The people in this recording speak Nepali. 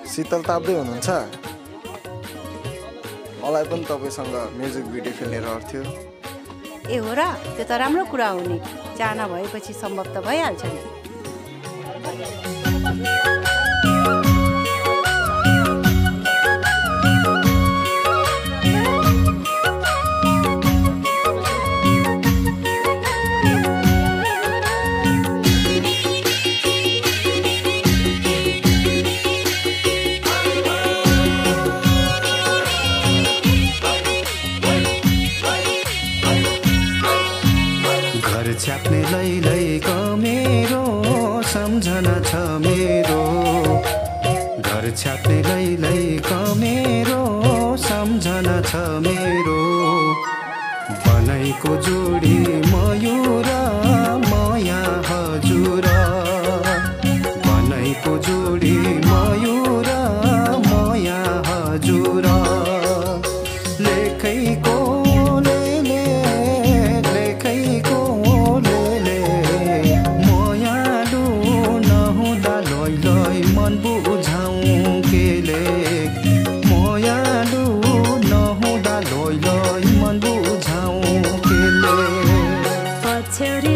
शीतल ताप्दै हुनुहुन्छ मलाई पनि तपाईसँग म्युजिक भिडियो खेल्ने रहर थियो ए हो र त्यो त राम्रो कुरा हो नि चाहना भएपछि सम्भव त भइहाल्छ नि छ्याप्ने लैलैको मेरो सम्झना छ मेरो घर छ्याप्ने लैलैको मेरो सम्झना छ मेरो बनाइको जोडी मयूर माया हजुर बनाइको जोडी मयूर माया हजुर लेखैको Cherry